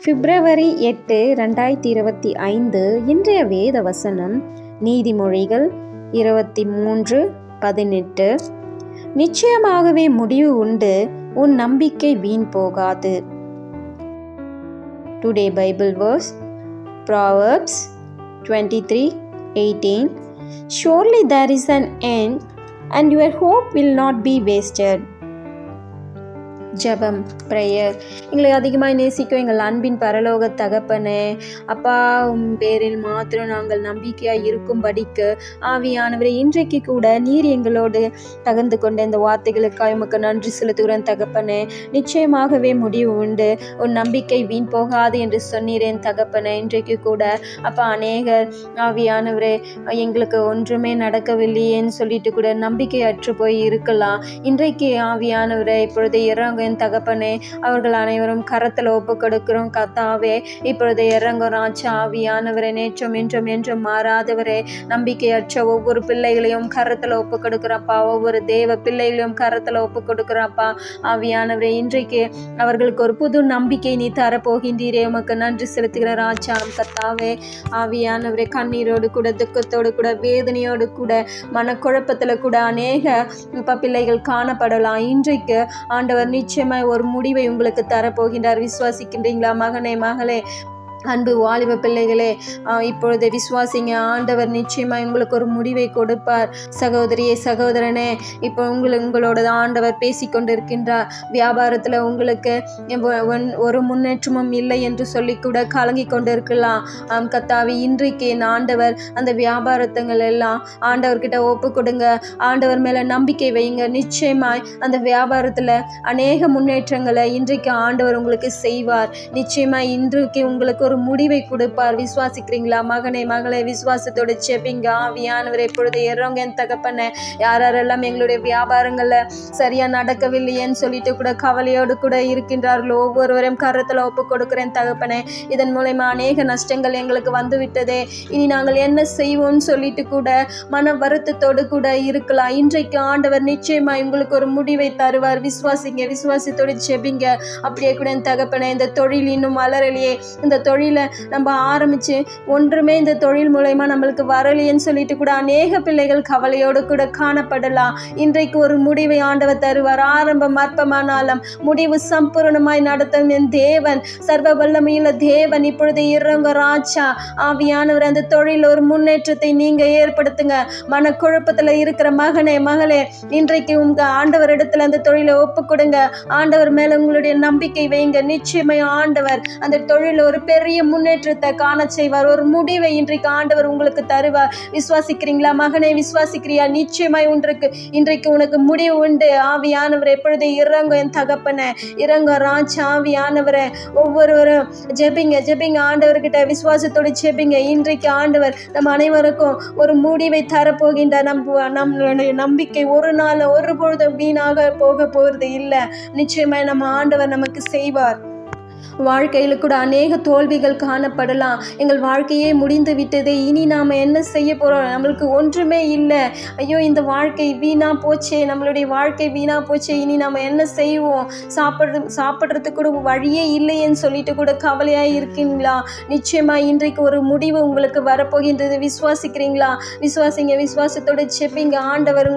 பிப்ரவரி 8, 2025 இன்றைய வேத வசனம் நீதிமொழிகள் 23:18. நிச்சயமாகவே முடிவு உண்டு, உன் நம்பிக்கை வீண் போகாது. Today Bible verse Proverbs 23:18. Surely there is an end, and your hope will not be wasted. ஜெபம், ப்ரேயர். எங்களை அதிகமாக நேசிக்கும் எங்கள் அன்பின் பரலோக தகப்பனே, அப்பா, பேரில் மாத்திரம் நாங்கள் நம்பிக்கையாக இருக்கும்படிக்கு ஆவியானவரை இன்றைக்கு கூட நீர் எங்களோடு தகர்ந்து கொண்ட இந்த வார்த்தைகளுக்காக உமக்கு நன்றி செலுத்துகிறேன் தகப்பனே. நிச்சயமாகவே முடிவு உண்டு, உன் நம்பிக்கை வீண் போகாது என்று சொன்னீரேன் தகப்பனே. இன்றைக்கு கூட அப்பா அநேகர் ஆவியானவரே எங்களுக்கு ஒன்றுமே நடக்கவில்லையேன்னு சொல்லிட்டு கூட நம்பிக்கை அற்று போய் இருக்கலாம். இன்றைக்கு ஆவியானவரை இப்பொழுது இறங்க தகப்பனே, அவர்கள் அனைவரும் கரத்தில் ஒப்பு கொடுக்கிறோம் கர்த்தாவே. இப்பொழுது இறங்கும் ராஜா ஆவியானவரே, நேற்றும் இன்றும் என்றும் மாறாதவரே, நம்பிக்கையற்ற ஒவ்வொரு பிள்ளைகளையும் கரத்தில் ஒப்பு கொடுக்கிறப்பா, ஒவ்வொரு தேவ பிள்ளைகளையும் கரத்தில் ஒப்பு கொடுக்கிறப்பா ஆவியானவரே. இன்றைக்கு அவர்களுக்கு ஒரு புது நம்பிக்கை நீ தரப்போகின்றீரே, உமக்கு நன்றி செலுத்துகிற ராஜா கர்த்தாவே. ஆவியானவரே, கண்ணீரோடு கூட, துக்கத்தோடு கூட, வேதனையோடு கூட, மனக்குழப்பத்தில் கூட அநேக பிள்ளைகள் காணப்படலாம். இன்றைக்கு ஆண்டவர் நிச்சயமாய் ஒரு முடிவை உங்களுக்கு தரப்போகின்றார். விசுவாசிக்கின்றீங்களா மகனே, மகளே, அன்பு வாலிப பிள்ளைகளே? இப்பொழுது விசுவாசிங்க, ஆண்டவர் நிச்சயமாக உங்களுக்கு ஒரு முடிவை கொடுப்பார். சகோதரியே, சகோதரனே, இப்போ உங்களோட ஆண்டவர் பேசி கொண்டிருக்கின்றார். வியாபாரத்தில் உங்களுக்கு ஒரு முன்னேற்றமும் இல்லை என்று சொல்லி கூட கலங்கி கொண்டு இருக்கலாம். கர்த்தாவே, இன்றைக்கு ஆண்டவர் அந்த வியாபாரத்துங்கள் எல்லாம் ஆண்டவர்கிட்ட ஒப்பு கொடுங்க. ஆண்டவர் மேலே நம்பிக்கை வைங்க. நிச்சயமாய் அந்த வியாபாரத்தில் அநேக முன்னேற்றங்களை இன்றைக்கு ஆண்டவர் உங்களுக்கு செய்வார். நிச்சயமாய் இன்றைக்கு உங்களுக்கு ஒரு முடிவை கொடுப்பார். விசுவாசிக்கிறீங்களா மகனே, மகளே? விசுவாசத்தோடு செபிங்க. ஆவியானவரை இப்பொழுது இறங்க என் தகப்பனே. யாரெல்லாம் எங்களுடைய வியாபாரங்கள்ல சரியா நடக்கவில்லையேன்னு சொல்லிட்டு கூட கவலையோடு கூட இருக்கின்றார்களோ ஒவ்வொருவரையும் கருத்துல ஒப்பு கொடுக்கிறேன் தகப்பனே. இதன் மூலமா அநேக நஷ்டங்கள் எங்களுக்கு வந்து விட்டதே, இனி நாங்கள் என்ன செய்வோம்னு சொல்லிட்டு கூட மன வருத்தத்தோடு கூட இருக்கலாம். இன்றைக்கு ஆண்டவர் நிச்சயமா உங்களுக்கு ஒரு முடிவை தருவார். விசுவாசிங்க, விசுவாசத்தோடு செபிங்க. அப்படியே கூட என் தகப்பனே, இந்த தொழில் இன்னும் வளரலையே, இந்த தொழிலை நம்ம ஆரம்பிச்சு ஒன்றுமே இந்த தொழில் மூலமா நம்மளுக்கு வரலையேன்னு சொல்லிட்டு கூட அநேக பிள்ளைகள் கவலையோடு கூட காணப்படலாம். இன்றைக்கு ஒரு முடிவை ஆண்டவர் தருவார். ஆரம்பம் அற்பமானாலும் முடிவு சம்பூர்ணமாய் நடத்தும் என் தேவன், சர்வ வல்லமையுள்ள தேவன். இப்பொழுது இறங்க ராஜா ஆவியானவர், அந்த தொழில் ஒரு முன்னேற்றத்தை நீங்க ஏற்படுத்துங்க. மனக்குழப்பத்துல இருக்கிற மகனே, மகளே, இன்றைக்கு உங்க ஆண்டவர் இடத்துல அந்த தொழிலை ஒப்பு கொடுங்க. ஆண்டவர் மேல உங்களுடைய நம்பிக்கை வைங்க. நிச்சயமாய் ஆண்டவர் அந்த தொழில் ஒரு பெரிய முன்னேற்றத்தை காண செய்வார். ஒரு முடிவை இன்றைக்கு ஆண்டவர் உங்களுக்கு தருவார். விசுவாசிக்கிறீங்களா மகனே, விசுவாசிக்கிறியா? நிச்சயமாய் இன்றைக்கு உனக்கு முடிவு உண்டு. ஆவியானவரை எப்பொழுது இறங்க என் தகப்பனே, இறங்க ராஜா ஆவியானவரை. ஒவ்வொருவரும் ஜெபிங்க, ஜெபிங்க, ஆண்டவர்கிட்ட விசுவாசத்தோடு ஜெபிங்க. இன்றைக்கு ஆண்டவர் நம் அனைவருக்கும் ஒரு முடிவை தரப்போகின்றார். நம்மளுடைய நம்பிக்கை ஒரு நாள் ஒரு பொழுதும் வீணாக போக போகிறது இல்லை. நிச்சயமாய் நம்ம ஆண்டவர் நமக்கு செய்வார். வாழ்க்கையில் கூட அநேக தோல்விகள் காணப்படலாம். எங்கள் வாழ்க்கையே முடிந்து விட்டதே, இனி நாம் என்ன செய்ய போகிறோம்? நம்மளுக்கு ஒன்றுமே இல்லை. ஐயோ, இந்த வாழ்க்கை வீணா போச்சே, நம்மளுடைய வாழ்க்கை வீணா போச்சே, இனி நம்ம என்ன செய்வோம்? சாப்பிட்றதுக்கு கூட வழியே இல்லையேன்னு சொல்லிட்டு கூட கவலையாக இருக்கீங்களா? நிச்சயமாக இன்றைக்கு ஒரு முடிவு உங்களுக்கு வரப்போகின்றது. விசுவாசிக்கிறீங்களா? விசுவாசிங்க, விசுவாசத்தோடு செப்பிங்க. ஆண்டவர்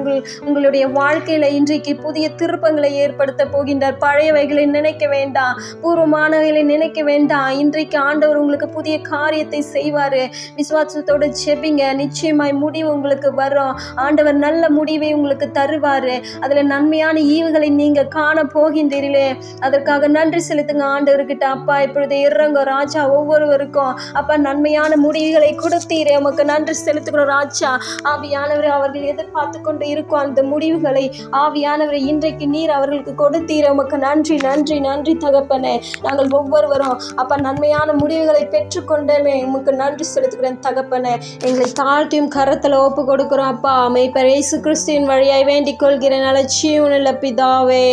உங்களுடைய வாழ்க்கையில் இன்றைக்கு புதிய திருப்பங்களை ஏற்படுத்த போகின்றார். பழையவைகளை நினைக்க வேண்டாம், பூர்வமான நினைக்க வேண்டாம். இன்றைக்கு ஆண்டவர் உங்களுக்கு புதிய காரியத்தை செய்வாரு. விசுவாசத்தோடு செபிங்க. நிச்சயமாய் முடிவு உங்களுக்கு வரும். ஆண்டவர் நல்ல முடிவை உங்களுக்கு தருவாரு. அதுல நன்மையான ஈவுகளை நீங்க காண போகின்றீர்களே, அதற்காக நன்றி செலுத்துங்க ஆண்டவர்கிட்ட. அப்பா, இப்பொழுது இறங்க ராஜா ஒவ்வொருவருக்கும் அப்பா நன்மையான முடிவுகளை கொடுத்தீரே, உமக்கு நன்றி செலுத்துகிறோம் ராஜா. ஆவியானவரை அவர்கள் எதிர்பார்த்து கொண்டு இருக்கும் அந்த முடிவுகளை ஆவியானவரை இன்றைக்கு நீர் அவர்களுக்கு கொடுத்தீரே, உமக்கு நன்றி, நன்றி, நன்றி தகப்பனே. நாங்கள் ஒவ்வொருவரும் அப்ப நன்மையான முடிவுகளை பெற்றுக்கொண்டேமே, உமக்கு நன்றி செலுத்துகிறேன் தகப்பனே. எங்களை தாழ்த்தியும் கரத்துல ஒப்பு கொடுக்கிறோம் அப்பா. மெய்ப்பர் இயேசு கிறிஸ்துவின் வழியாய் வேண்டிக் கொள்கிறேன். அலட்சியம் பிதாவே,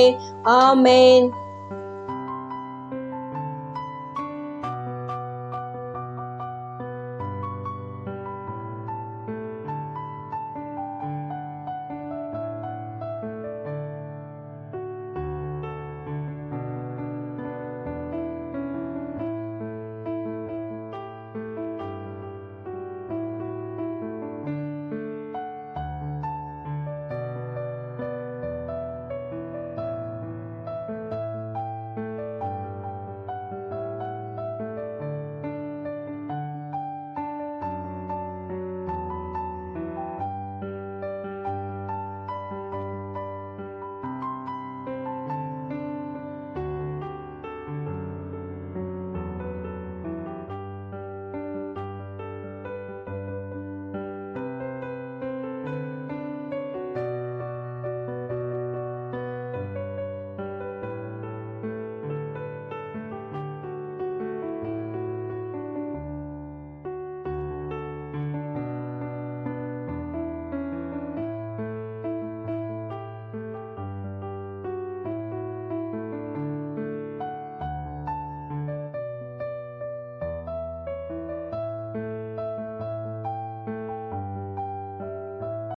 ஆமேன்.